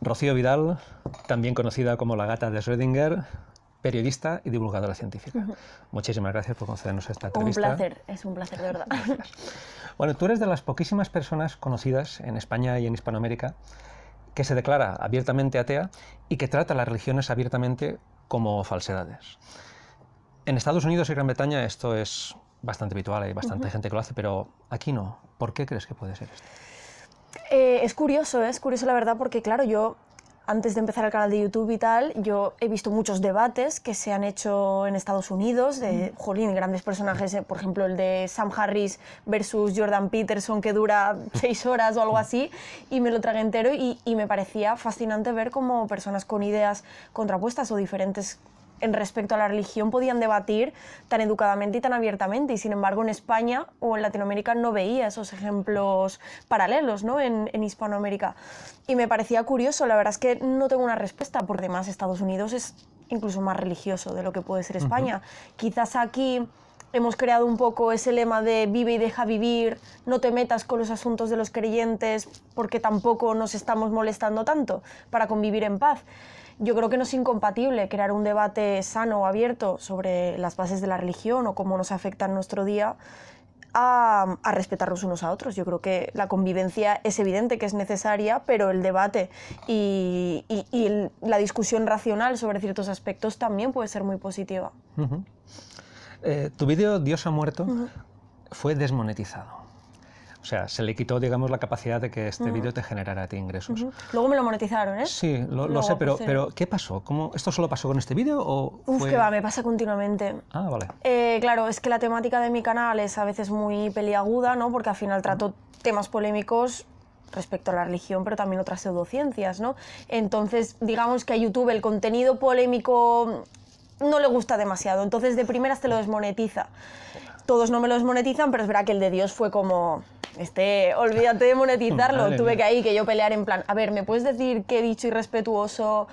Rocío Vidal, también conocida como la gata de Schrödinger, periodista y divulgadora científica. Muchísimas gracias por concedernos esta entrevista. Un placer, es un placer, de verdad. Gracias. Bueno, tú eres de las poquísimas personas conocidas en España y en Hispanoamérica que se declara abiertamente atea y que trata las religiones abiertamente como falsedades. En Estados Unidos y Gran Bretaña esto es bastante habitual, hay bastante gente que lo hace, pero aquí no. ¿Por qué crees que puede ser esto? Es curioso la verdad, porque claro, yo antes de empezar el canal de YouTube y tal, yo he visto muchos debates que se han hecho en Estados Unidos, de, jolín, grandes personajes, por ejemplo el de Sam Harris versus Jordan Peterson, que dura 6 horas o algo así, y me lo tragué entero y me parecía fascinante ver cómo personas con ideas contrapuestas o diferentes en respecto a la religión podían debatir tan educadamente y tan abiertamente, y sin embargo en España o en Latinoamérica no veía esos ejemplos paralelos, ¿no? en Hispanoamérica. Y me parecía curioso, la verdad es que no tengo una respuesta, porque además Estados Unidos es incluso más religioso de lo que puede ser España. Quizás aquí hemos creado un poco ese lema de vive y deja vivir, no te metas con los asuntos de los creyentes porque tampoco nos estamos molestando tanto para convivir en paz. Yo creo que no es incompatible crear un debate sano o abierto sobre las bases de la religión o cómo nos afecta en nuestro día a respetarnos unos a otros. Yo creo que la convivencia es evidente que es necesaria, pero el debate y la discusión racional sobre ciertos aspectos también puede ser muy positiva. Tu vídeo Dios ha muerto fue desmonetizado. O sea, se le quitó, digamos, la capacidad de que este vídeo te generara a ti ingresos. Luego me lo monetizaron, ¿eh? Sí, lo sé, pero ¿qué pasó? ¿Esto solo pasó con este vídeo o fue...? Que va, me pasa continuamente. Ah, vale. Claro, es que la temática de mi canal es a veces muy peliaguda, ¿no? Porque al final trato temas polémicos respecto a la religión, pero también otras pseudociencias, ¿no? Entonces, digamos que a YouTube el contenido polémico no le gusta demasiado, entonces de primeras te lo desmonetiza. Todos no me lo desmonetizan, pero es verdad que el de Dios fue como... olvídate de monetizarlo. Tuve que yo pelear en plan, a ver, ¿me puedes decir qué he dicho irrespetuoso?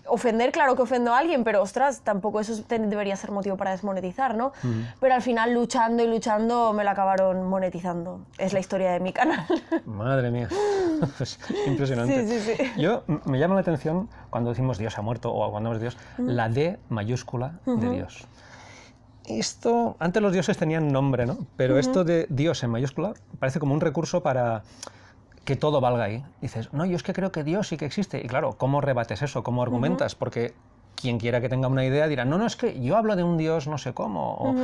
Ofender, claro que ofendo a alguien, pero ostras, tampoco eso debería ser motivo para desmonetizar, ¿no? Pero al final, luchando y luchando, me lo acabaron monetizando. Es la historia de mi canal. Madre mía, pues, impresionante. Sí. Yo, me llama la atención cuando decimos Dios ha muerto o cuando hablamos de Dios, la D mayúscula de Dios. Esto, antes los dioses tenían nombre, ¿no? Pero esto de Dios en mayúscula parece como un recurso para que todo valga ahí. Dices, no, yo es que creo que Dios sí que existe. Y claro, ¿cómo rebates eso? ¿Cómo argumentas? Porque quien quiera que tenga una idea dirá, no, es que yo hablo de un Dios no sé cómo. O,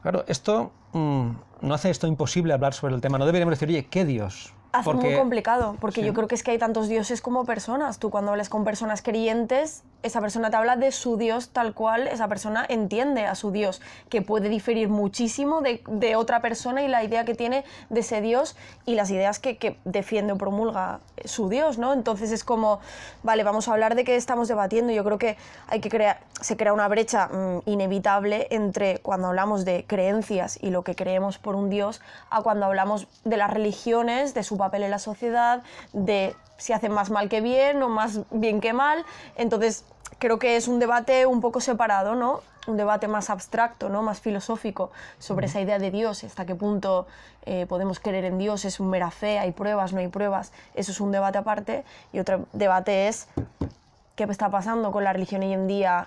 claro, esto no hace esto imposible hablar sobre el tema. No deberíamos decir, oye, ¿qué Dios? Hace muy complicado, porque yo creo que es que hay tantos dioses como personas. Tú cuando hablas con personas creyentes, esa persona te habla de su Dios tal cual esa persona entiende a su Dios, que puede diferir muchísimo de otra persona y la idea que tiene de ese Dios y las ideas que defiende o promulga su Dios, ¿no? Entonces es como, vale, vamos a hablar de qué estamos debatiendo. Yo creo que se crea una brecha inevitable entre cuando hablamos de creencias y lo que creemos por un Dios a cuando hablamos de las religiones, de su papel en la sociedad, de si hacen más mal que bien o más bien que mal. Entonces creo que es un debate un poco separado, ¿no? Un debate más abstracto, ¿no? Más filosófico sobre esa idea de Dios, hasta qué punto podemos creer en Dios, es un mera fe, hay pruebas, no hay pruebas. Eso es un debate aparte, y otro debate es qué está pasando con la religión hoy en día,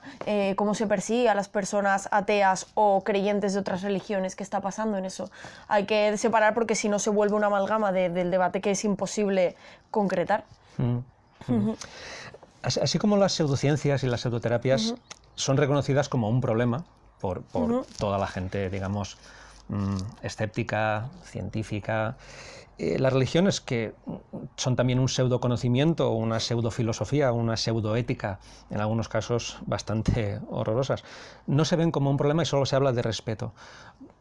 cómo se persigue a las personas ateas o creyentes de otras religiones, qué está pasando en eso. Hay que separar porque si no se vuelve una amalgama del debate que es imposible concretar. Así como las pseudociencias y las pseudoterapias son reconocidas como un problema por toda la gente, digamos, escéptica, científica, las religiones, que son también un pseudoconocimiento, una pseudofilosofía, una pseudoética, en algunos casos bastante horrorosas, no se ven como un problema y solo se habla de respeto.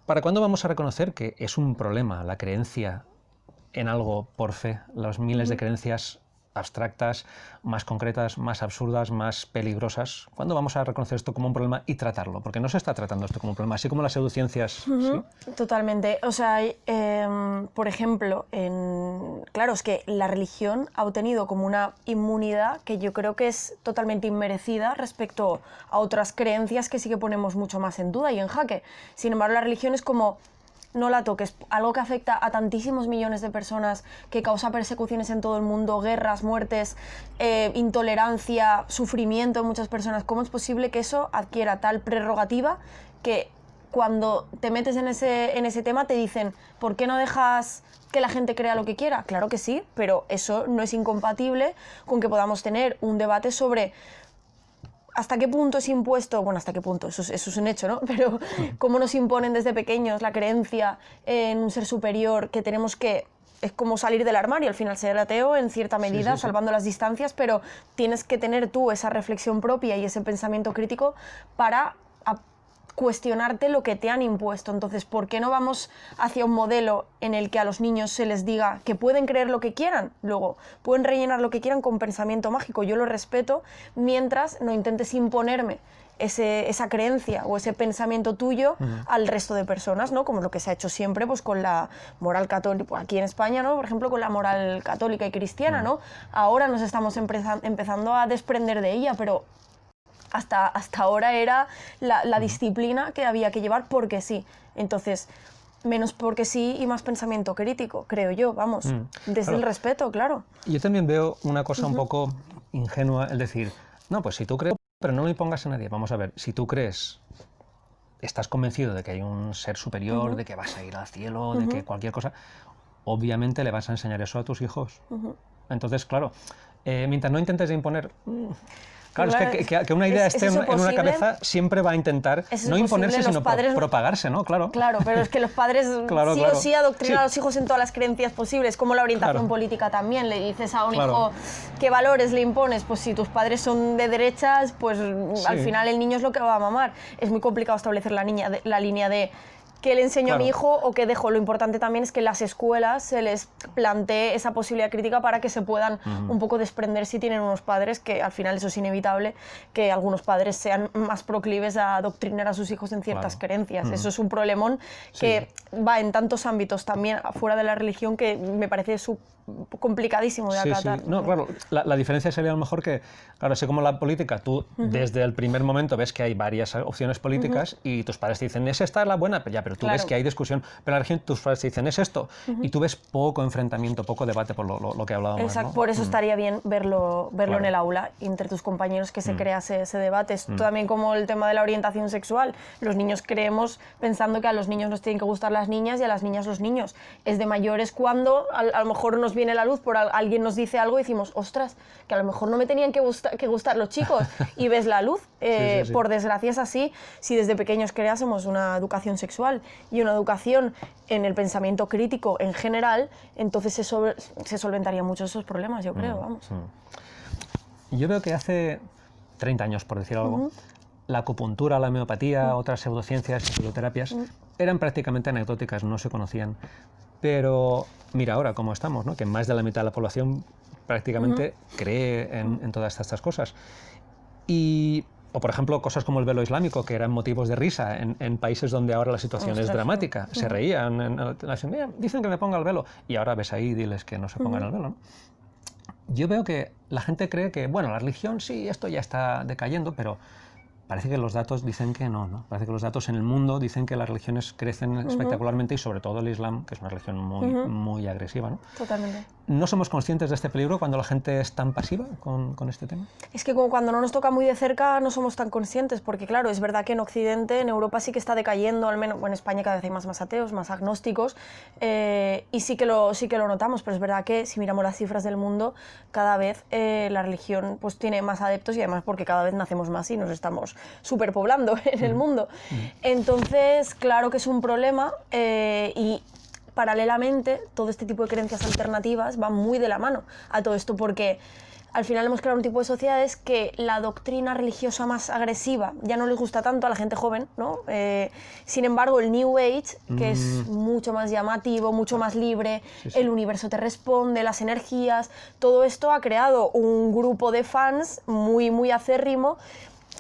¿Para cuándo vamos a reconocer que es un problema la creencia en algo por fe, las miles de creencias abstractas, más concretas, más absurdas, más peligrosas? ¿Cuándo vamos a reconocer esto como un problema y tratarlo? Porque no se está tratando esto como un problema, así como las pseudociencias. ¿Sí? Totalmente. O sea, por ejemplo, claro, es que la religión ha obtenido como una inmunidad que yo creo que es totalmente inmerecida respecto a otras creencias que sí que ponemos mucho más en duda y en jaque. Sin embargo, la religión es como no la toques. Algo que afecta a tantísimos millones de personas, que causa persecuciones en todo el mundo, guerras, muertes, intolerancia, sufrimiento en muchas personas. ¿Cómo es posible que eso adquiera tal prerrogativa que cuando te metes en ese tema te dicen, ¿por qué no dejas que la gente crea lo que quiera? Claro que sí, pero eso no es incompatible con que podamos tener un debate sobre hasta qué punto es impuesto, bueno, hasta qué punto, eso es un hecho, ¿no? Pero cómo nos imponen desde pequeños la creencia en un ser superior, que tenemos que... Es como salir del armario, al final ser ateo en cierta medida, salvando las distancias, pero tienes que tener tú esa reflexión propia y ese pensamiento crítico para cuestionarte lo que te han impuesto. Entonces, ¿por qué no vamos hacia un modelo en el que a los niños se les diga que pueden creer lo que quieran? Luego, pueden rellenar lo que quieran con pensamiento mágico. Yo lo respeto, mientras no intentes imponerme esa creencia o ese pensamiento tuyo al resto de personas, ¿no? Como lo que se ha hecho siempre pues, con la moral católica, aquí en España, ¿no? Por ejemplo, con la moral católica y cristiana, ¿no? Ahora nos estamos empezando a desprender de ella, pero hasta ahora era la disciplina que había que llevar porque sí. Entonces, menos porque sí y más pensamiento crítico, creo yo, vamos, desde el respeto, claro. Yo también veo una cosa un poco ingenua, el decir, no, pues si tú crees, pero no lo impongas a nadie. Vamos a ver, si tú crees, estás convencido de que hay un ser superior, de que vas a ir al cielo, de que cualquier cosa, obviamente le vas a enseñar eso a tus hijos. Entonces, claro, mientras no intentes imponer... Claro, es que una idea esté en una cabeza siempre va a intentar no imponerse, sino propagarse, ¿no? Claro. Claro, pero es que los padres sí o sí adoctrinan a los hijos en todas las creencias posibles, como la orientación política también. Le dices a un hijo qué valores le impones, pues si tus padres son de derechas, pues al final el niño es lo que va a mamar. Es muy complicado establecer la línea de qué le enseño a mi hijo o qué dejo. Lo importante también es que en las escuelas se les plantee esa posibilidad crítica para que se puedan un poco desprender si tienen unos padres, que al final eso es inevitable, que algunos padres sean más proclives a adoctrinar a sus hijos en ciertas creencias. Eso es un problemón que va en tantos ámbitos, también fuera de la religión, que me parece complicadísimo de acatar. No, claro, la diferencia sería a lo mejor que, claro, así como la política, tú desde el primer momento ves que hay varias opciones políticas y tus padres te dicen, es esta la buena, pero tú ves que hay discusión, pero en la religión tus padres te dicen, es esto, y tú ves poco enfrentamiento, poco debate por lo que hablábamos. Exacto, ¿no? por eso estaría bien verlo en el aula, entre tus compañeros, que se crease ese debate. Es también como el tema de la orientación sexual. Los niños creemos pensando que a los niños nos tienen que gustar las niñas y a las niñas los niños. Es de mayores cuando a lo mejor nos viene la luz, alguien nos dice algo y decimos, ostras, que a lo mejor no me tenían que gustar los chicos, y ves la luz. Por desgracia es así. Si desde pequeños creásemos una educación sexual y una educación en el pensamiento crítico en general, entonces se solventarían muchos esos problemas, yo creo, vamos. Yo veo que hace 30 años, por decir algo, la acupuntura, la homeopatía, otras pseudociencias y pseudoterapias eran prácticamente anecdóticas, no se conocían. Pero mira ahora cómo estamos, ¿no? Que más de la mitad de la población prácticamente cree en todas estas cosas. O por ejemplo, cosas como el velo islámico, que eran motivos de risa en países donde ahora la situación es dramática. Se reían, dicen que me ponga el velo, y ahora ves ahí, diles que no se pongan el velo, ¿no? Yo veo que la gente cree que, bueno, la religión sí, esto ya está decayendo, pero parece que los datos dicen que no, ¿no? Parece que los datos en el mundo dicen que las religiones crecen espectacularmente, y sobre todo el Islam, que es una religión muy agresiva, ¿no? Totalmente. ¿No somos conscientes de este peligro cuando la gente es tan pasiva con este tema? Es que como cuando no nos toca muy de cerca no somos tan conscientes, porque claro, es verdad que en Occidente, en Europa sí que está decayendo, al menos, bueno, en España cada vez hay más ateos, más agnósticos, y sí que lo notamos, pero es verdad que si miramos las cifras del mundo, cada vez la religión pues tiene más adeptos, y además porque cada vez nacemos más y nos estamos superpoblando en el mundo. Entonces, claro que es un problema, y paralelamente todo este tipo de creencias alternativas van muy de la mano a todo esto, porque al final hemos creado un tipo de sociedades que la doctrina religiosa más agresiva ya no les gusta tanto a la gente joven, ¿no? Sin embargo, el New Age, que es mucho más llamativo, mucho más libre, el universo te responde, las energías, todo esto ha creado un grupo de fans muy acérrimo,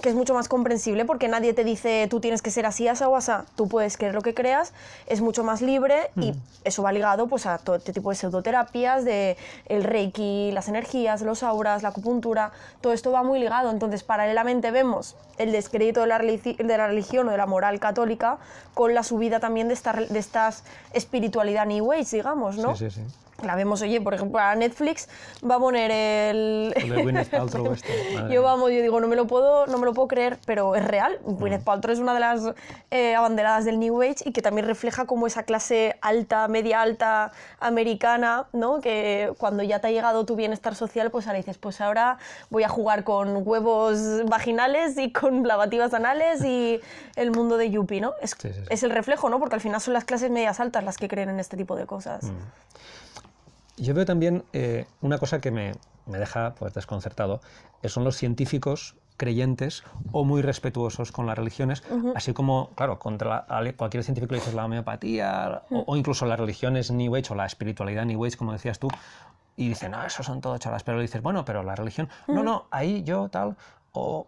que es mucho más comprensible porque nadie te dice tú tienes que ser así, asa o asá. Tú puedes creer lo que creas, es mucho más libre y eso va ligado pues, a todo este tipo de pseudoterapias, de el reiki, las energías, los auras, la acupuntura, todo esto va muy ligado. Entonces, paralelamente vemos el descrédito de la religión o de la moral católica con la subida también de esta espiritualidad New Age, digamos, ¿no? Sí, sí, sí. La vemos, oye, por ejemplo, a Netflix va a poner el de Gwyneth Paltrow yo digo, no me lo puedo creer, pero es real. Gwyneth Paltrow es una de las abanderadas del New Age y que también refleja como esa clase alta, media alta americana, ¿no? Que cuando ya te ha llegado tu bienestar social, pues ahora dices, pues ahora voy a jugar con huevos vaginales y con lavativas anales y el mundo de Yuppie, ¿no? Es el reflejo, ¿no? Porque al final son las clases medias altas las que creen en este tipo de cosas. Yo veo también una cosa que me deja pues, desconcertado, son los científicos creyentes o muy respetuosos con las religiones, así como, claro, contra cualquier científico le dices la homeopatía o incluso las religiones New Age o la espiritualidad New Age, como decías tú, y dicen, no, eso son todo chalas, pero le dices, bueno, pero la religión, no, ahí yo tal, o...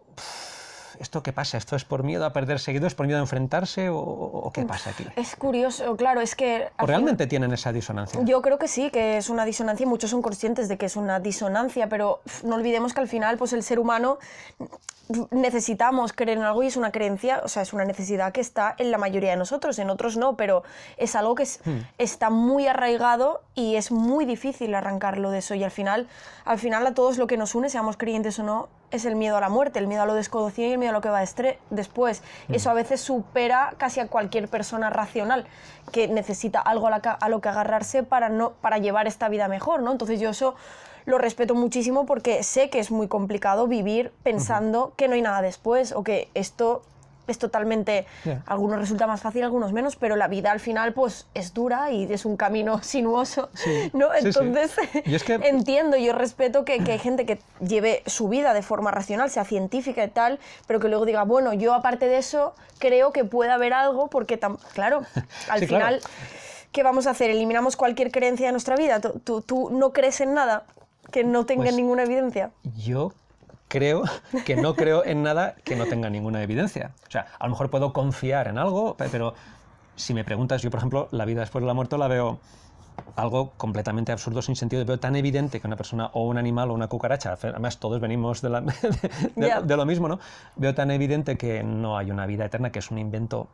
¿Esto qué pasa? ¿Esto es por miedo a perder seguidores, por miedo a enfrentarse o qué pasa aquí? Es curioso, claro, es que... ¿O realmente tienen esa disonancia? Yo creo que sí, que es una disonancia y muchos son conscientes de que es una disonancia, pero no olvidemos que al final pues, el ser humano necesitamos creer en algo y es una creencia, o sea, es una necesidad que está en la mayoría de nosotros, en otros no, pero es algo que está muy arraigado y es muy difícil arrancarlo de eso y al final a todos lo que nos une, seamos creyentes o no, es el miedo a la muerte, el miedo a lo desconocido y el miedo a lo que va después. Eso a veces supera casi a cualquier persona racional que necesita algo a lo que agarrarse para llevar esta vida mejor, ¿no? Entonces yo eso lo respeto muchísimo porque sé que es muy complicado vivir pensando que no hay nada después o que esto es totalmente... Algunos resulta más fácil, algunos menos, pero la vida al final pues es dura y es un camino sinuoso, ¿no? Entonces Y es que... entiendo, yo respeto que hay gente que lleve su vida de forma racional, sea científica y tal, pero que luego diga, bueno, yo aparte de eso creo que puede haber algo porque, claro, al final, ¿qué vamos a hacer? ¿Eliminamos cualquier creencia de nuestra vida? ¿Tú no crees en nada que no tenga ninguna evidencia? Yo creo que no creo en nada que no tenga ninguna evidencia. O sea, a lo mejor puedo confiar en algo, pero si me preguntas, yo por ejemplo, la vida después de la muerte la veo algo completamente absurdo, sin sentido. Veo tan evidente que una persona o un animal o una cucaracha, además todos venimos de lo mismo, ¿no? Veo tan evidente que no hay una vida eterna, que es un invento...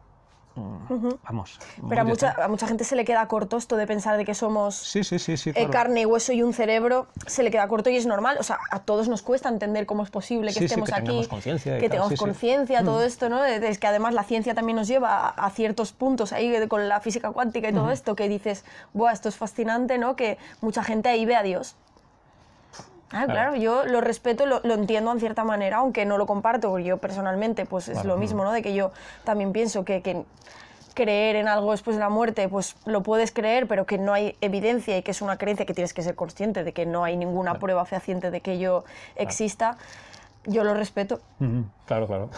Vamos. Pero a mucha gente se le queda corto esto de pensar de que somos claro. Carne, hueso y un cerebro, se le queda corto y es normal. O sea, a todos nos cuesta entender cómo es posible que estemos aquí, que tengamos conciencia, todo esto, ¿no? Es que además la ciencia también nos lleva a ciertos puntos ahí con la física cuántica y todo esto, que dices, buah, esto es fascinante, ¿no? Que mucha gente ahí ve a Dios. Claro, yo lo respeto, lo entiendo en cierta manera, aunque no lo comparto, porque yo personalmente pues es lo mismo, ¿no? De que yo también pienso que creer en algo después de la muerte, pues lo puedes creer, pero que no hay evidencia y que es una creencia que tienes que ser consciente de que no hay ninguna prueba fehaciente de que ello exista, yo lo respeto. Claro.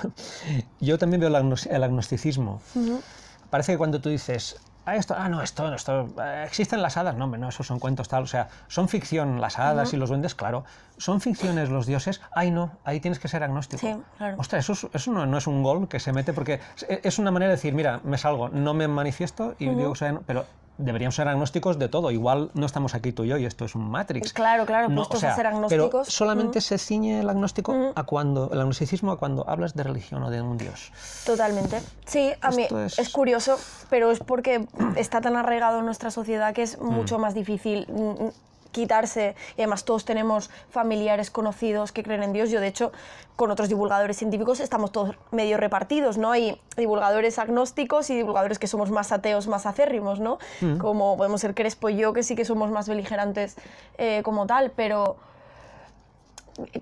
Yo también veo el agnosticismo. Parece que cuando tú dices... esto existen las hadas, no, esos son cuentos tal, o sea, son ficción las hadas y los duendes, claro, son ficciones los dioses, no, ahí tienes que ser agnóstico. Sí, claro. Ostras, eso no es un gol que se mete porque es una manera de decir, mira, me salgo, no me manifiesto y digo, pero deberíamos ser agnósticos de todo, igual no estamos aquí tú y yo y esto es un Matrix. Claro, puestos a ser agnósticos. Pero solamente se ciñe el agnóstico el agnosticismo a cuando hablas de religión o de un dios. Totalmente. Sí, a mí es curioso, pero es porque está tan arraigado en nuestra sociedad que es mucho más difícil quitarse, y además todos tenemos familiares conocidos que creen en Dios. Yo, de hecho, con otros divulgadores científicos estamos todos medio repartidos, ¿no? Hay divulgadores agnósticos y divulgadores que somos más ateos, más acérrimos, ¿no? Como podemos ser Crespo y yo, que sí que somos más beligerantes como tal, pero...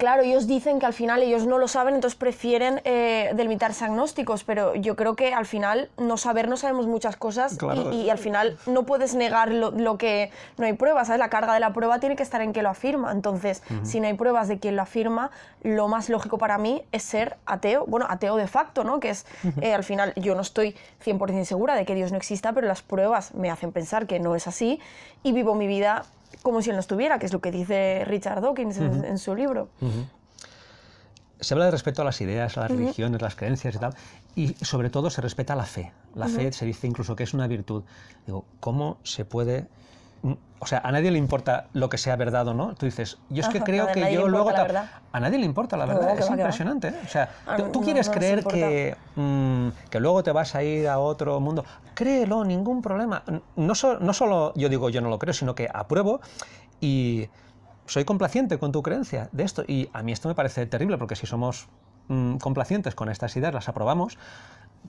Claro, ellos dicen que al final ellos no lo saben, entonces prefieren delimitarse agnósticos, pero yo creo que al final no sabemos muchas cosas, claro. y al final no puedes negar lo que no hay pruebas, ¿sabes? La carga de la prueba tiene que estar en quien lo afirma, entonces si no hay pruebas de quien lo afirma, lo más lógico para mí es ser ateo, bueno, ateo de facto, ¿no? Que es, al final yo no estoy 100% segura de que Dios no exista, pero las pruebas me hacen pensar que no es así y vivo mi vida como si él no estuviera, que es lo que dice Richard Dawkins en su libro. se habla de respeto a las ideas, a las religiones, las creencias y tal, y sobre todo se respeta la fe. La fe se dice incluso que es una virtud. Digo, ¿cómo se puede...? O sea, a nadie le importa lo que sea verdad o no. Tú dices, yo es que creo que yo luego... A nadie le importa la verdad, es impresionante. ¿Eh? O sea, tú quieres creer que luego te vas a ir a otro mundo. Créelo, ningún problema. No solo yo digo yo no lo creo, sino que apruebo y soy complaciente con tu creencia de esto. Y a mí esto me parece terrible, porque si somos complacientes con estas ideas, las aprobamos,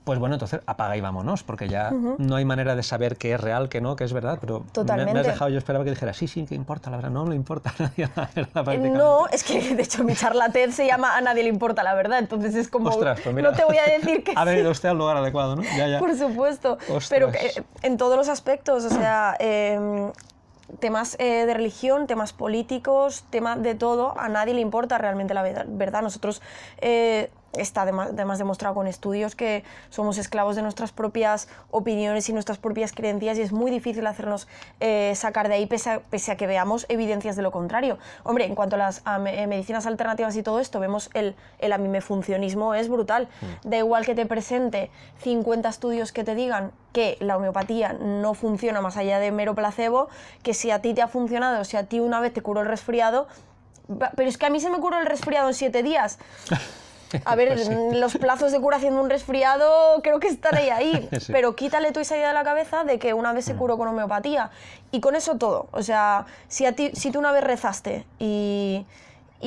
pues bueno, entonces apaga y vámonos, porque ya no hay manera de saber qué es real, qué no, qué es verdad, pero me has dejado, yo esperaba que dijera, sí, que importa, la verdad, no le importa a nadie la verdad prácticamente. No, es que de hecho mi charla TED se llama A nadie le importa la verdad, entonces es como, ostras, pues mira, no te voy a decir que ha venido usted al lugar adecuado, ¿no? Ya. Por supuesto, ostras. Pero en todos los aspectos, o sea... temas de religión, temas políticos, temas de todo, a nadie le importa realmente la verdad. Nosotros está además demostrado con estudios que somos esclavos de nuestras propias opiniones y nuestras propias creencias, y es muy difícil hacernos sacar de ahí pese a que veamos evidencias de lo contrario. Hombre, en cuanto a las medicinas alternativas y todo esto, vemos el amimefuncionismo es brutal. Da igual que te presente 50 estudios que te digan que la homeopatía no funciona más allá de mero placebo, que si a ti te ha funcionado, si a ti una vez te curó el resfriado, pero es que a mí se me curó el resfriado en 7 días. A ver, pues sí. Los plazos de curación de un resfriado creo que están ahí, sí. Pero quítale tú esa idea de la cabeza de que una vez se curó con homeopatía y con eso todo. O sea, si tú una vez rezaste y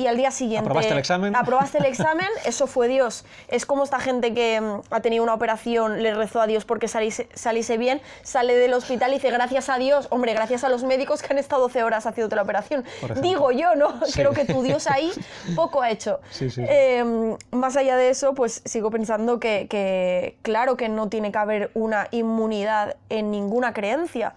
al día siguiente... ¿Aprobaste el examen? Eso fue Dios. Es como esta gente que ha tenido una operación, le rezó a Dios porque saliese bien, sale del hospital y dice, gracias a Dios, hombre, gracias a los médicos que han estado 12 horas haciéndote la operación. Digo yo, ¿no? Sí. Creo que tu Dios ahí poco ha hecho. Sí. Más allá de eso, pues sigo pensando que claro que no tiene que haber una inmunidad en ninguna creencia.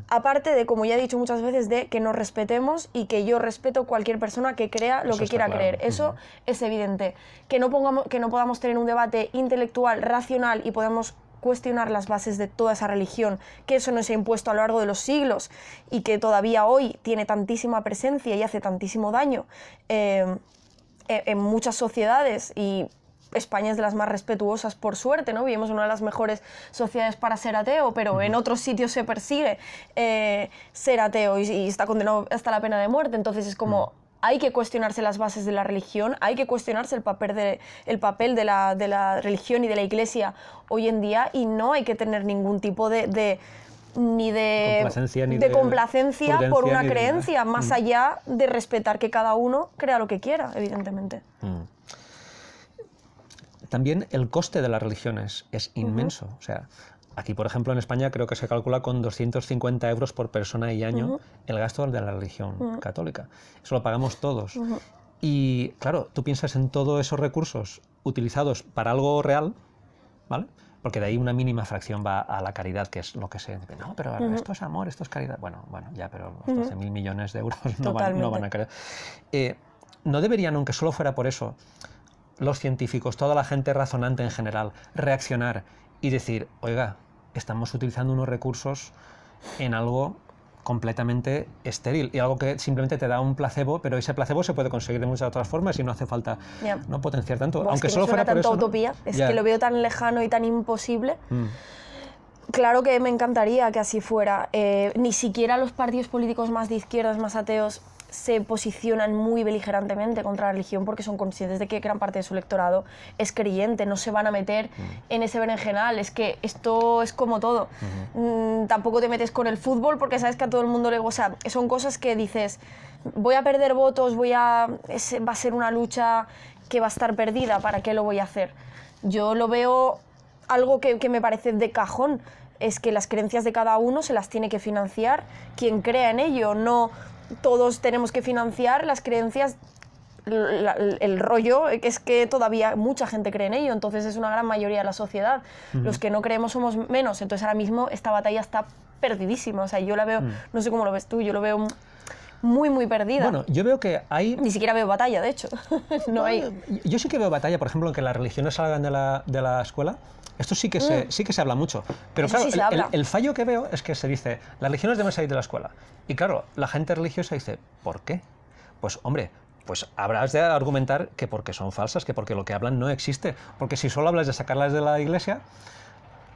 Aparte de, como ya he dicho muchas veces, de que nos respetemos y que yo respeto cualquier persona que crea lo que quiera creer. Eso es evidente. Que no podamos tener un debate intelectual, racional y podamos cuestionar las bases de toda esa religión, que eso nos ha impuesto a lo largo de los siglos y que todavía hoy tiene tantísima presencia y hace tantísimo daño en muchas sociedades, y España es de las más respetuosas, por suerte, ¿no? Vivimos en una de las mejores sociedades para ser ateo, pero en otros sitios se persigue ser ateo y está condenado hasta la pena de muerte. Entonces es como... Hay que cuestionarse las bases de la religión, hay que cuestionarse el papel de la religión y de la Iglesia hoy en día, y no hay que tener ningún tipo de complacencia por una creencia, más allá de respetar que cada uno crea lo que quiera, evidentemente. También el coste de las religiones es inmenso. O sea, aquí, por ejemplo, en España creo que se calcula con 250 euros por persona y año el gasto de la religión católica. Eso lo pagamos todos. Y claro, tú piensas en todos esos recursos utilizados para algo real, ¿vale? Porque de ahí una mínima fracción va a la caridad, que es lo que se... No, pero esto es amor, esto es caridad. Bueno, ya, pero los 12.000 millones de euros no van a caer. ¿No deberían, aunque solo fuera por eso, los científicos, toda la gente razonante en general, reaccionar y decir, oiga, estamos utilizando unos recursos en algo completamente estéril y algo que simplemente te da un placebo, pero ese placebo se puede conseguir de muchas otras formas y no hace falta no potenciar tanto, aunque solo fuera por eso, ¿no? Utopía, es que lo veo tan lejano y tan imposible. Claro que me encantaría que así fuera. Ni siquiera los partidos políticos más de izquierdas, más ateos, se posicionan muy beligerantemente contra la religión porque son conscientes de que gran parte de su electorado es creyente, no se van a meter en ese berenjenal. Es que esto es como todo. Tampoco te metes con el fútbol porque sabes que a todo el mundo le gusta. Son cosas que dices, voy a perder votos, va a ser una lucha que va a estar perdida, ¿para qué lo voy a hacer? Yo lo veo algo que me parece de cajón, es que las creencias de cada uno se las tiene que financiar quien crea en ello, no todos tenemos que financiar las creencias. El rollo es que todavía mucha gente cree en ello, entonces es una gran mayoría de la sociedad. Los que no creemos somos menos, entonces ahora mismo esta batalla está perdidísima. O sea, yo la veo, no sé cómo lo ves tú, yo lo veo muy, muy perdida. Bueno, yo veo que hay... Ni siquiera veo batalla, de hecho. No hay... Yo sí que veo batalla, por ejemplo, en que las religiones salgan de la escuela. Esto sí que se habla mucho. Pero eso claro, sí el fallo que veo es que se dice, las religiones deben salir de la escuela. Y claro, la gente religiosa dice, ¿por qué? Pues hombre, pues habrás de argumentar que porque son falsas, que porque lo que hablan no existe. Porque si solo hablas de sacarlas de la iglesia,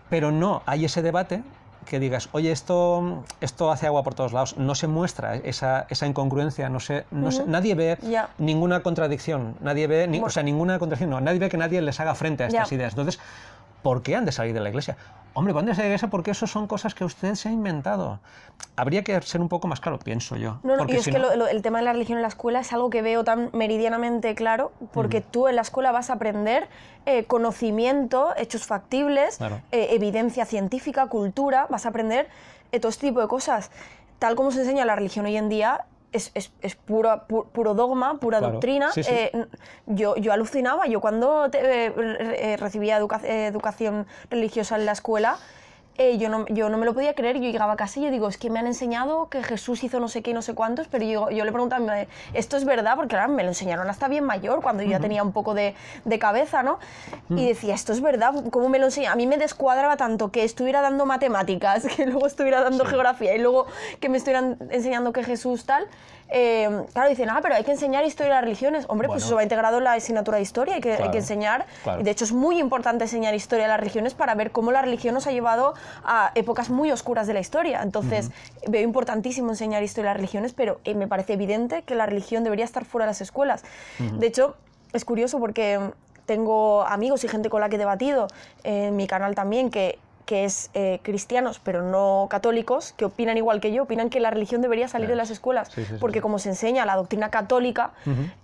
pero no hay ese debate que digas, oye, esto hace agua por todos lados, no se muestra esa incongruencia, nadie ve ninguna contradicción, nadie ve, ninguna contradicción, no, nadie ve que nadie les haga frente a estas ideas. Entonces, ¿por qué han de salir de la iglesia? Hombre, ¿van de salir de la iglesia? Porque eso son cosas que usted se ha inventado. Habría que ser un poco más claro, pienso yo. No, y es que el tema de la religión en la escuela es algo que veo tan meridianamente claro, porque tú en la escuela vas a aprender conocimiento, hechos factibles, evidencia científica, cultura, vas a aprender todo este tipo de cosas. Tal como se enseña la religión hoy en día, es puro dogma, pura doctrina. Sí, sí. Yo alucinaba. Yo cuando recibía educación religiosa en la escuela, yo no me lo podía creer. Yo llegaba a casa y yo digo, es que me han enseñado que Jesús hizo no sé qué y no sé cuántos, pero yo le preguntaba, ¿esto es verdad? Porque claro, me lo enseñaron hasta bien mayor, cuando yo ya tenía un poco de cabeza, ¿no? Y decía, ¿esto es verdad? ¿Cómo me lo enseñan? A mí me descuadraba tanto que estuviera dando matemáticas, que luego estuviera dando geografía y luego que me estuvieran enseñando que Jesús tal. Claro, dicen, pero hay que enseñar historia de las religiones. Hombre, pues eso va integrado en la asignatura de historia, hay que enseñar. Claro. De hecho, es muy importante enseñar historia de las religiones para ver cómo la religión nos ha llevado a épocas muy oscuras de la historia. Entonces, veo importantísimo enseñar historia de las religiones, pero me parece evidente que la religión debería estar fuera de las escuelas. De hecho, es curioso porque tengo amigos y gente con la que he debatido, en mi canal también, que es cristianos, pero no católicos, que opinan igual que yo, opinan que la religión debería salir de las escuelas, porque como se enseña la doctrina católica,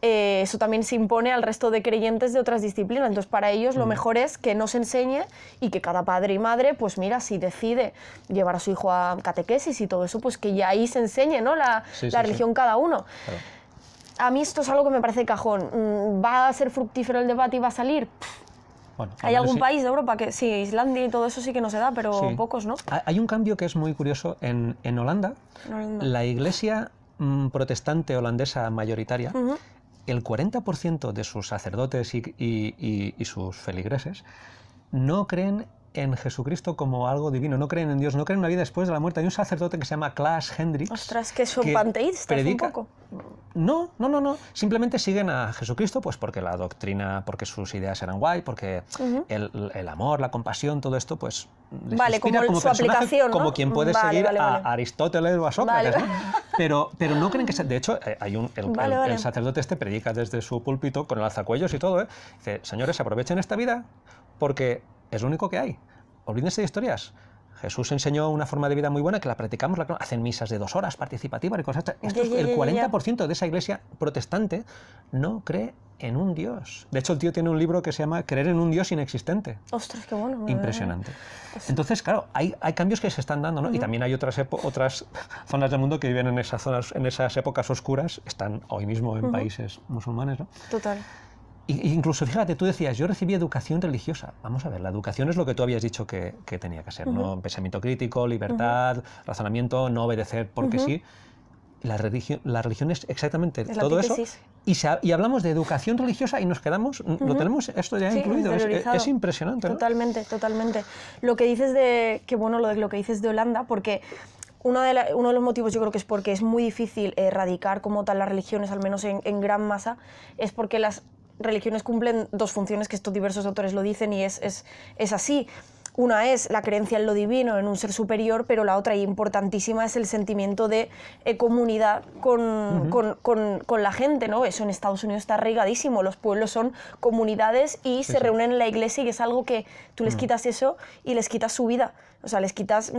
eso también se impone al resto de creyentes de otras disciplinas. Entonces, para ellos lo mejor es que no se enseñe y que cada padre y madre, pues mira, si decide llevar a su hijo a catequesis y todo eso, pues que ya ahí se enseñe, ¿no? la religión cada uno. Claro. A mí esto es algo que me parece cajón. ¿Va a ser fructífero el debate y va a salir? Bueno, hay algún país de Europa que sí, Islandia y todo eso sí que no se da, pero pocos, ¿no? Hay un cambio que es muy curioso en Holanda. La iglesia protestante holandesa mayoritaria, el 40% de sus sacerdotes y sus feligreses no creen en Jesucristo como algo divino, no creen en Dios, no creen en una vida después de la muerte. Hay un sacerdote que se llama Klaas Hendricks. Ostras, que son panteístas un poco. No. Simplemente siguen a Jesucristo pues porque la doctrina, porque sus ideas eran guay, porque el amor, la compasión, todo esto, pues les inspira como su aplicación, ¿no? Como quien puede seguir a Aristóteles o a Sócrates, ¿no? Pero no creen que sea. De hecho, el sacerdote este predica desde su púlpito con el alzacuellos y todo, dice, señores, aprovechen esta vida porque es lo único que hay. Olvídense de historias. Jesús enseñó una forma de vida muy buena que la practicamos, hacen misas de 2 horas participativas y cosas. El 40% de esa iglesia protestante no cree en un Dios. De hecho, el tío tiene un libro que se llama Creer en un Dios inexistente. Ostras, qué bueno. Impresionante. Entonces, claro, hay cambios que se están dando, ¿no? Y también hay otras zonas del mundo que viven en esas épocas oscuras, están hoy mismo en países musulmanes, ¿no? Total. Incluso, fíjate, tú decías, yo recibí educación religiosa. Vamos a ver, la educación es lo que tú habías dicho que tenía que ser, ¿no? Pensamiento crítico, libertad, razonamiento, no obedecer porque sí. La religión es exactamente todo eso. Y hablamos de educación religiosa y nos quedamos, lo tenemos esto ya incluido. Es impresionante, ¿no? Totalmente. Lo que dices lo que dices de Holanda, porque uno de los motivos yo creo que es porque es muy difícil erradicar como tal las religiones, al menos en gran masa, es porque las religiones cumplen 2 funciones, que estos diversos autores lo dicen, y es así. Una es la creencia en lo divino, en un ser superior, pero la otra, y importantísima, es el sentimiento de comunidad con la gente, ¿no? Eso en Estados Unidos está arraigadísimo. Los pueblos son comunidades y se reúnen en la iglesia, y es algo que tú les quitas eso y les quitas su vida. O sea, les quitas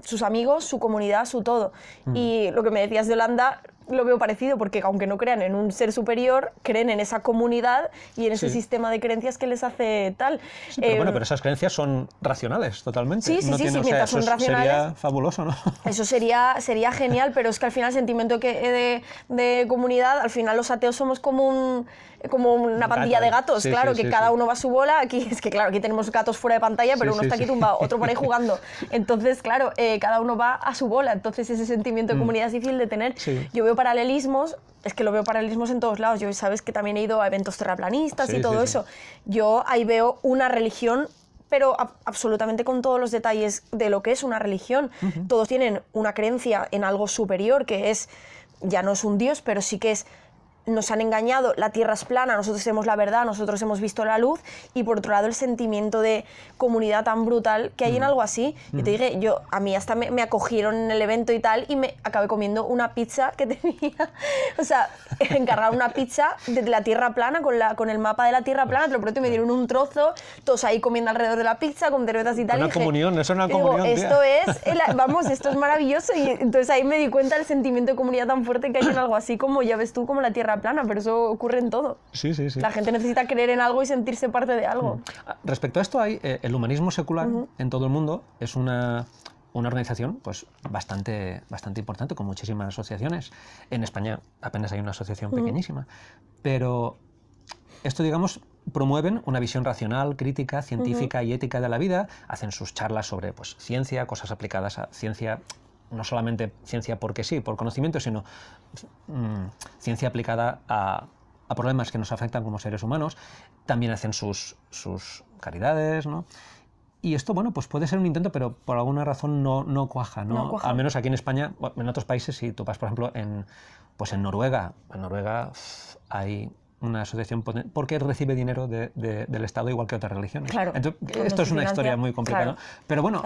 sus amigos, su comunidad, su todo. Y lo que me decías de Holanda lo veo parecido, porque aunque no crean en un ser superior, creen en esa comunidad y en ese sistema de creencias que les hace tal. Sí, pero esas creencias son racionales totalmente. Sí, mientras son racionales. Sería fabuloso, ¿no? Eso sería genial, pero es que al final el sentimiento de comunidad, al final los ateos somos como una pandilla de gatos, que cada uno va a su bola. Aquí es que claro, aquí tenemos gatos fuera de pantalla, pero uno está aquí tumbado, otro por ahí jugando. Entonces, claro, cada uno va a su bola. Entonces ese sentimiento de comunidad es difícil de tener. Yo veo paralelismos, es que lo veo paralelismos en todos lados. Yo sabes que también he ido a eventos terraplanistas y todo eso. Yo ahí veo una religión, pero absolutamente con todos los detalles de lo que es una religión. Todos tienen una creencia en algo superior, que es, ya no es un Dios, pero sí que es nos han engañado, la Tierra es plana, nosotros tenemos la verdad, nosotros hemos visto la luz, y por otro lado el sentimiento de comunidad tan brutal que hay en algo así. Y te dije, a mí hasta me acogieron en el evento y tal, y me acabé comiendo una pizza que tenía, o sea, encargaron una pizza de la Tierra plana, con el mapa de la Tierra plana, te lo prometo, y me dieron un trozo, todos ahí comiendo alrededor de la pizza, con cervezas y tal. Una comunión, eso es una comunión, tía. Esto es maravilloso, y entonces ahí me di cuenta del sentimiento de comunidad tan fuerte que hay en algo así como, ya ves tú, como la Tierra plana, pero eso ocurre en todo. Sí, sí, sí. La gente necesita creer en algo y sentirse parte de algo. Respecto a esto, hay el humanismo secular en todo el mundo es una organización pues, bastante importante, con muchísimas asociaciones. En España apenas hay una asociación pequeñísima, pero esto, digamos, promueven una visión racional, crítica, científica y ética de la vida, hacen sus charlas sobre pues, ciencia, cosas aplicadas a ciencia, no solamente ciencia porque sí, por conocimiento, sino ciencia aplicada a problemas que nos afectan como seres humanos. También hacen sus caridades, ¿no? Y esto, bueno, pues puede ser un intento, pero por alguna razón no cuaja, ¿no? No cuaja. Al menos aquí en España, en otros países, si tú vas, por ejemplo, en Noruega. En Noruega hay una asociación porque recibe dinero del Estado igual que otras religiones. Claro, entonces, esto es una historia muy complicada, claro, ¿no? Pero bueno,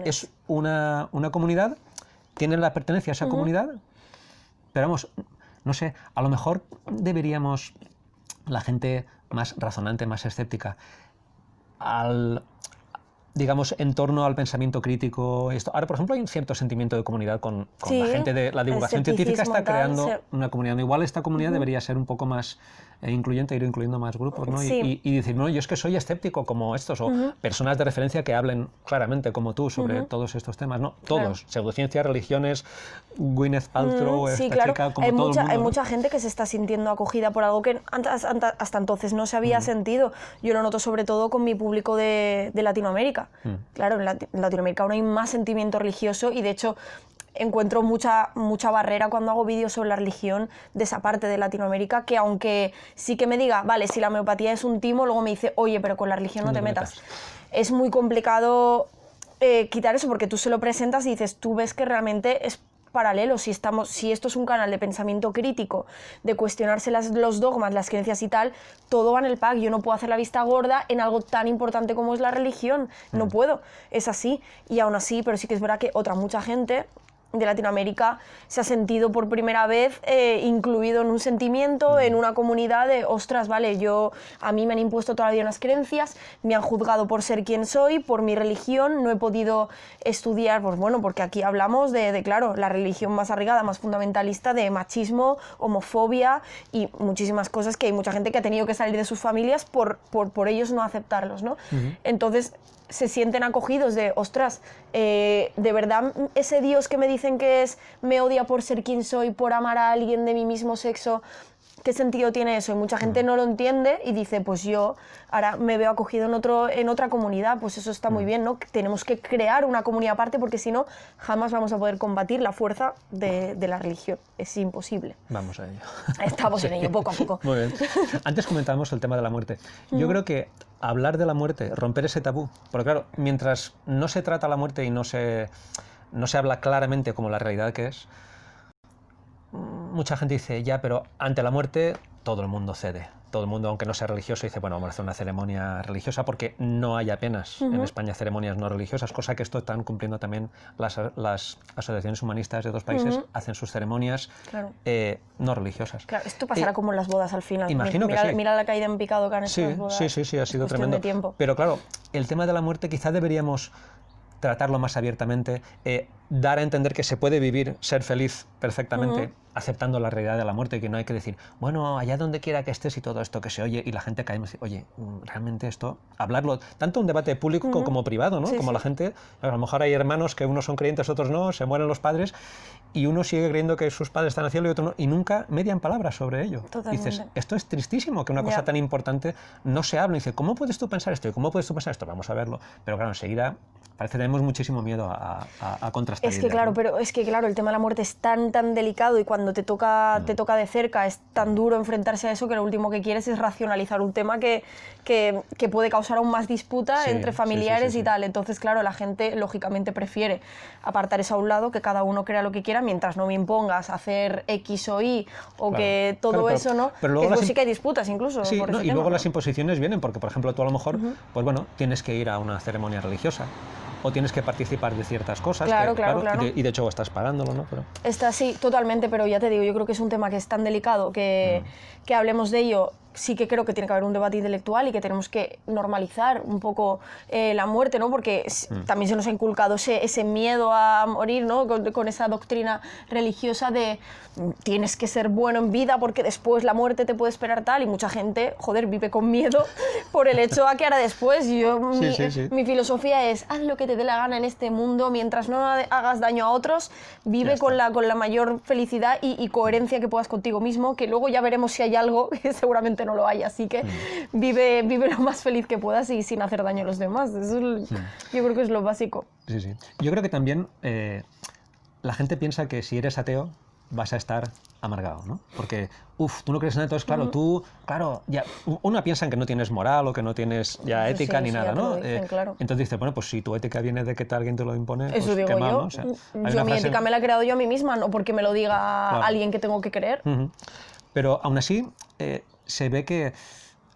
es una comunidad, tiene la pertenencia a esa comunidad, pero vamos, no sé, a lo mejor deberíamos, la gente más razonante, más escéptica, digamos, en torno al pensamiento crítico. Ahora, por ejemplo, hay un cierto sentimiento de comunidad con la gente de la divulgación científica, está creando una comunidad. Igual esta comunidad debería ser un poco más incluyente, ir incluyendo más grupos, ¿no? Sí. Y decir, no, yo es que soy escéptico como estos, o personas de referencia que hablen claramente como tú sobre todos estos temas, ¿no? Todos, pseudociencias, religiones, Gwyneth Paltrow, sí, esta chica, como todo el mundo, hay ¿no? mucha gente que se está sintiendo acogida por algo que hasta entonces no se había sentido. Yo lo noto sobre todo con mi público de Latinoamérica. Claro, en Latinoamérica aún hay más sentimiento religioso, y de hecho encuentro mucha barrera cuando hago vídeos sobre la religión de esa parte de Latinoamérica, que aunque sí que me diga, vale, si la homeopatía es un timo, luego me dice, oye, pero con la religión no te metas. Es muy complicado quitar eso, porque tú se lo presentas y dices, tú ves que realmente es paralelo. Si esto es un canal de pensamiento crítico, de cuestionarse los dogmas, las creencias y tal, todo va en el pack. Yo no puedo hacer la vista gorda en algo tan importante como es la religión. No puedo. Es así. Y aún así, pero sí que es verdad que mucha gente de Latinoamérica se ha sentido por primera vez incluido en un sentimiento, en una comunidad de, ostras, vale, a mí me han impuesto todavía unas creencias, me han juzgado por ser quien soy, por mi religión, no he podido estudiar, pues bueno, porque aquí hablamos claro, la religión más arraigada, más fundamentalista, de machismo, homofobia y muchísimas cosas, que hay mucha gente que ha tenido que salir de sus familias por ellos no aceptarlos, ¿no? Entonces se sienten acogidos de, ostras, de verdad ese Dios que me dicen que me odia por ser quien soy, por amar a alguien de mi mismo sexo, ¿qué sentido tiene eso? Y mucha gente no lo entiende y dice, pues yo ahora me veo acogido en otra comunidad, pues eso está muy bien, ¿no? Tenemos que crear una comunidad aparte, porque si no, jamás vamos a poder combatir la fuerza de la religión. Es imposible. Vamos a ello. Estamos en ello, poco a poco. Muy bien. Antes comentábamos el tema de la muerte. Yo creo que hablar de la muerte, romper ese tabú, porque claro, mientras no se trata la muerte y no se habla claramente como la realidad que es, mucha gente dice, ya, pero ante la muerte todo el mundo cede. Todo el mundo, aunque no sea religioso, dice, bueno, vamos a hacer una ceremonia religiosa, porque no hay apenas en España ceremonias no religiosas, cosa que esto están cumpliendo también las asociaciones humanistas de otros países, hacen sus ceremonias no religiosas. Claro, esto pasará como en las bodas al final. Imagino que sí. Mira la caída en picado que han hecho las bodas. Sí, ha sido tremendo. De tiempo. Pero claro, el tema de la muerte quizá deberíamos tratarlo más abiertamente, dar a entender que se puede vivir, ser feliz perfectamente, aceptando la realidad de la muerte, que no hay que decir, bueno, allá donde quiera que estés y todo esto que se oye, y la gente cae y dice, oye, realmente esto, hablarlo, tanto un debate público como privado, ¿no? Sí, como la gente, a lo mejor hay hermanos que unos son creyentes, otros no, se mueren los padres, y uno sigue creyendo que sus padres están en el cielo y otro no, y nunca median palabras sobre ello. Totalmente. Dices, esto es tristísimo, que una cosa tan importante no se hable. Y dice, ¿cómo puedes tú pensar esto? ¿Y cómo puedes tú pensar esto? Vamos a verlo. Pero claro, enseguida parece que tenemos muchísimo miedo a contrastar. Es que claro, ¿no? pero es que claro, el tema de la muerte es tan delicado, y cuando cuando te toca de cerca es tan duro enfrentarse a eso que lo último que quieres es racionalizar un tema que puede causar aún más disputa entre familiares y tal. Entonces, claro, la gente lógicamente prefiere apartar eso a un lado, que cada uno crea lo que quiera, mientras no me impongas hacer X o Y o que todo eso, ¿no? Pero luego que sí que hay disputas incluso. Sí, por ¿no? ese Y tema, luego ¿no? las imposiciones vienen porque, por ejemplo, tú a lo mejor, pues bueno, tienes que ir a una ceremonia religiosa o tienes que participar de ciertas cosas. Claro. Y de hecho estás pagándolo, ¿no? Pero... Está sí, totalmente, pero ya te digo, yo creo que es un tema que es tan delicado que hablemos de ello. Sí que creo que tiene que haber un debate intelectual y que tenemos que normalizar un poco la muerte, ¿no? Porque también se nos ha inculcado ese miedo a morir, ¿no? Con esa doctrina religiosa de tienes que ser bueno en vida porque después la muerte te puede esperar tal, y mucha gente, joder, vive con miedo por el hecho a que hará después. Mi filosofía es, haz lo que te dé la gana en este mundo, mientras no hagas daño a otros, vive con la mayor felicidad y coherencia que puedas contigo mismo, que luego ya veremos si hay algo, que seguramente no lo hay, así que vive lo más feliz que puedas y sin hacer daño a los demás. Eso yo creo que es lo básico. Sí, sí. Yo creo que también la gente piensa que si eres ateo vas a estar amargado, ¿no? Porque, tú no crees en nada, entonces, claro, ya, uno piensa en que no tienes moral o que no tienes ya ética ni nada, ¿no? Claro. Entonces dice, bueno, pues si tu ética viene de que alguien te lo impone, eso pues digo qué mal, yo. ¿no? O sea, yo mi ética me la he creado yo a mí misma, no porque me lo diga alguien que tengo que creer. Pero aún así, se ve que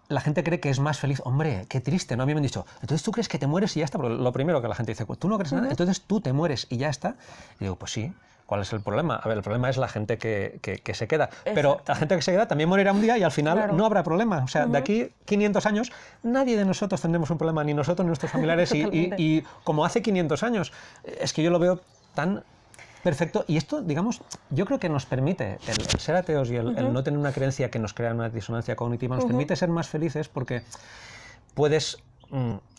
la gente cree que es más feliz. Hombre, qué triste, ¿no? A mí me han dicho, entonces tú crees que te mueres y ya está. Pero lo primero que la gente dice, pues tú no crees nada, entonces tú te mueres y ya está. Y digo, pues sí. ¿Cuál es el problema? A ver, el problema es la gente que se queda. Exacto. Pero la gente que se queda también morirá un día y al final no habrá problema. O sea, de aquí 500 años nadie de nosotros tendremos un problema, ni nosotros ni nuestros familiares. y como hace 500 años, es que yo lo veo tan perfecto. Y esto, digamos, yo creo que nos permite, el ser ateos y el no tener una creencia que nos crea una disonancia cognitiva, nos permite ser más felices porque puedes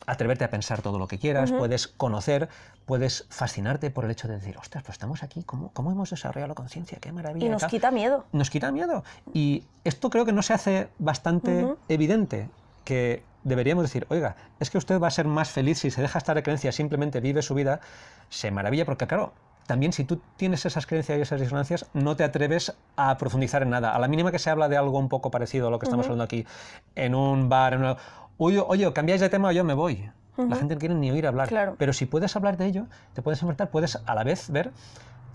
atreverte a pensar todo lo que quieras, puedes conocer, puedes fascinarte por el hecho de decir, ostras, pues estamos aquí, ¿cómo hemos desarrollado la conciencia? ¡Qué maravilla! Y nos quita miedo. Nos quita miedo. Y esto creo que no se hace bastante evidente, que deberíamos decir, oiga, es que usted va a ser más feliz si se deja estar de creencias, simplemente vive su vida, se maravilla, porque claro, también si tú tienes esas creencias y esas disonancias, no te atreves a profundizar en nada. A la mínima que se habla de algo un poco parecido a lo que estamos hablando aquí, en un bar, oye, cambiáis de tema o yo me voy. La gente no quiere ni oír hablar. Claro. Pero si puedes hablar de ello, te puedes enfrentar, puedes a la vez ver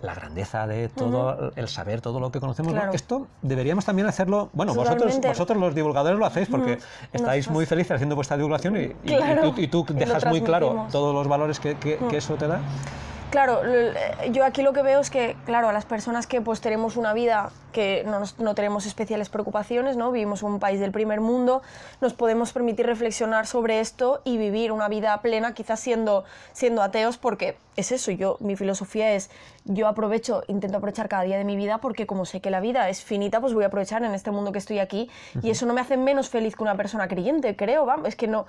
la grandeza de todo, el saber todo lo que conocemos. Claro. ¿No? Esto deberíamos también hacerlo. Bueno, vosotros los divulgadores lo hacéis porque estáis muy felices haciendo vuestra divulgación y tú dejas muy claro todos los valores que eso te da. Claro, yo aquí lo que veo es que, claro, a las personas que pues tenemos una vida que no tenemos especiales preocupaciones, ¿no? Vivimos en un país del primer mundo, nos podemos permitir reflexionar sobre esto y vivir una vida plena, quizás siendo ateos, porque es eso, mi filosofía es, yo intento aprovechar cada día de mi vida porque como sé que la vida es finita, pues voy a aprovechar en este mundo que estoy aquí y eso no me hace menos feliz que una persona creyente, creo, es que no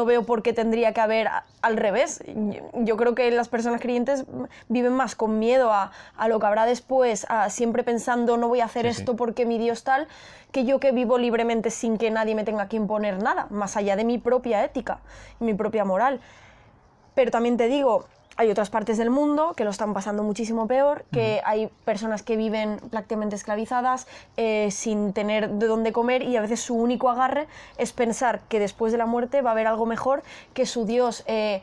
veo por qué tendría que haber al revés. Yo creo que las personas creyentes viven más con miedo a lo que habrá después, siempre pensando no voy a hacer esto porque mi Dios tal, que yo que vivo libremente sin que nadie me tenga que imponer nada, más allá de mi propia ética, mi propia moral. Pero también te digo, hay otras partes del mundo que lo están pasando muchísimo peor, que hay personas que viven prácticamente esclavizadas, sin tener de dónde comer y a veces su único agarre es pensar que después de la muerte va a haber algo mejor, que su Dios, que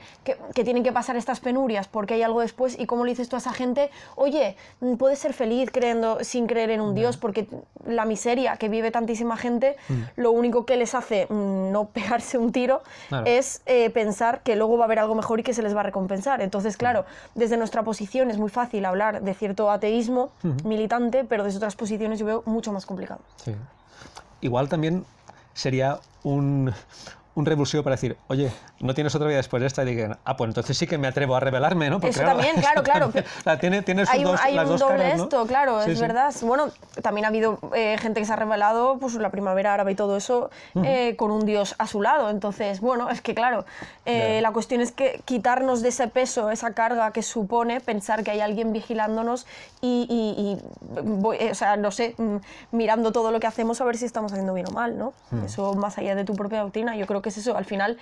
tienen que pasar estas penurias porque hay algo después. Y cómo le dices tú a esa gente, oye, puedes ser feliz sin creer en un Dios, porque la miseria que vive tantísima gente, lo único que les hace no pegarse un tiro es pensar que luego va a haber algo mejor y que se les va a recompensar. Entonces, claro, desde nuestra posición es muy fácil hablar de cierto ateísmo militante, pero desde otras posiciones yo veo mucho más complicado. Sí. Igual también sería un revulsivo para decir, oye, ¿no tienes otra vida después de esta? Y digan, pues entonces sí que me atrevo a rebelarme, ¿no? Porque eso también, claro. Tiene hay las un dos doble caras, ¿no? esto, claro, es verdad. Bueno, también ha habido gente que se ha rebelado, pues la primavera árabe y todo eso, con un Dios a su lado. Entonces, bueno, es que claro, la cuestión es que quitarnos de ese peso, esa carga que supone pensar que hay alguien vigilándonos o sea, no sé, mirando todo lo que hacemos a ver si estamos haciendo bien o mal, ¿no? Eso más allá de tu propia doctrina, yo creo que es eso. Al final,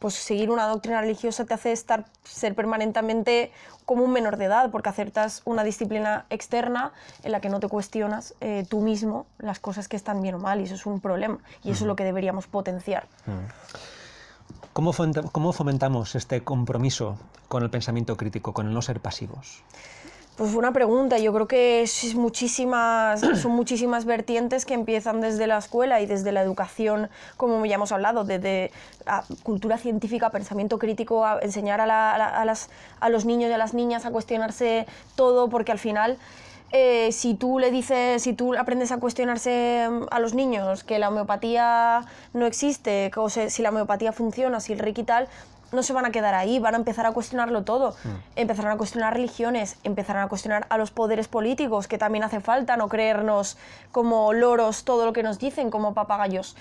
pues seguir una doctrina religiosa te hace ser permanentemente como un menor de edad, porque aceptas una disciplina externa en la que no te cuestionas tú mismo las cosas que están bien o mal, y eso es un problema, y eso es lo que deberíamos potenciar. ¿Cómo fomentamos este compromiso con el pensamiento crítico, con el no ser pasivos? Pues buena pregunta. Yo creo que son muchísimas vertientes que empiezan desde la escuela y desde la educación, como ya hemos hablado, desde cultura científica, pensamiento crítico, a enseñar a los niños y a las niñas a cuestionarse todo, porque al final si tú aprendes a cuestionarse a los niños que la homeopatía no existe, si la homeopatía funciona, si el reiki tal, no se van a quedar ahí, van a empezar a cuestionarlo todo. Empezarán a cuestionar religiones, empezarán a cuestionar a los poderes políticos, que también hace falta, no creernos como loros todo lo que nos dicen, como papagayos.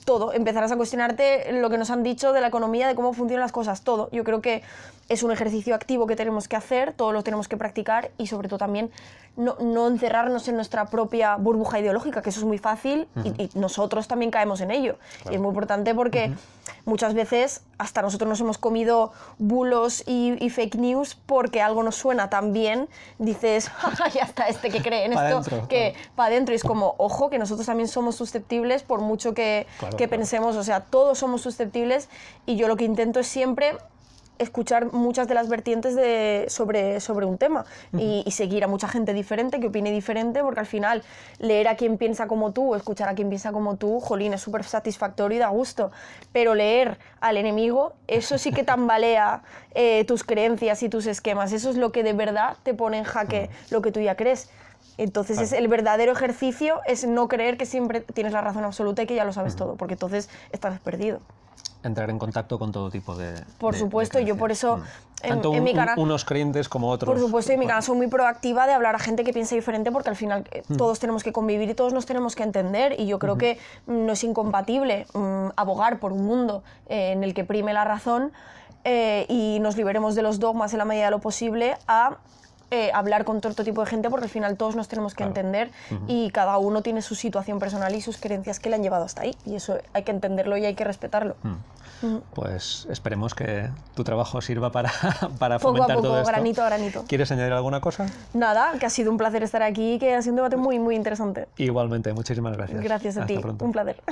Todo, empezarás a cuestionarte lo que nos han dicho de la economía, de cómo funcionan las cosas, todo. Yo creo que es un ejercicio activo que tenemos que hacer, todos lo tenemos que practicar, y sobre todo también no encerrarnos en nuestra propia burbuja ideológica, que eso es muy fácil, y nosotros también caemos en ello. Claro. Y es muy importante porque muchas veces hasta nosotros nos hemos comido bulos y fake news porque algo nos suena tan bien, dices, ya está este que cree en esto, que para adentro, y es como, ojo, que nosotros también somos susceptibles, por mucho que pensemos, o sea, todos somos susceptibles, y yo lo que intento es siempre escuchar muchas de las vertientes sobre un tema y seguir a mucha gente diferente, que opine diferente, porque al final leer a quien piensa como tú, escuchar a quien piensa como tú, jolín, es súper satisfactorio y da gusto, pero leer al enemigo, eso sí que tambalea tus creencias y tus esquemas, eso es lo que de verdad te pone en jaque lo que tú ya crees. Entonces el verdadero ejercicio es no creer que siempre tienes la razón absoluta y que ya lo sabes todo, porque entonces estás perdido. Entrar en contacto con todo tipo de... Por supuesto, yo por eso tanto en mi canal... unos creyentes como otros. Por supuesto, en mi canal soy muy proactiva de hablar a gente que piensa diferente, porque al final todos tenemos que convivir y todos nos tenemos que entender, y yo creo que no es incompatible abogar por un mundo en el que prime la razón y nos liberemos de los dogmas en la medida de lo posible, a hablar con todo tipo de gente, porque al final todos nos tenemos que entender, y cada uno tiene su situación personal y sus creencias que le han llevado hasta ahí, y eso hay que entenderlo y hay que respetarlo. Pues esperemos que tu trabajo sirva para poco fomentar a poco, todo esto. granito a granito. ¿Quieres añadir alguna cosa? Nada, que ha sido un placer estar aquí, que ha sido un debate muy, muy interesante. Igualmente, muchísimas gracias. Gracias a ti, Hasta pronto. un placer.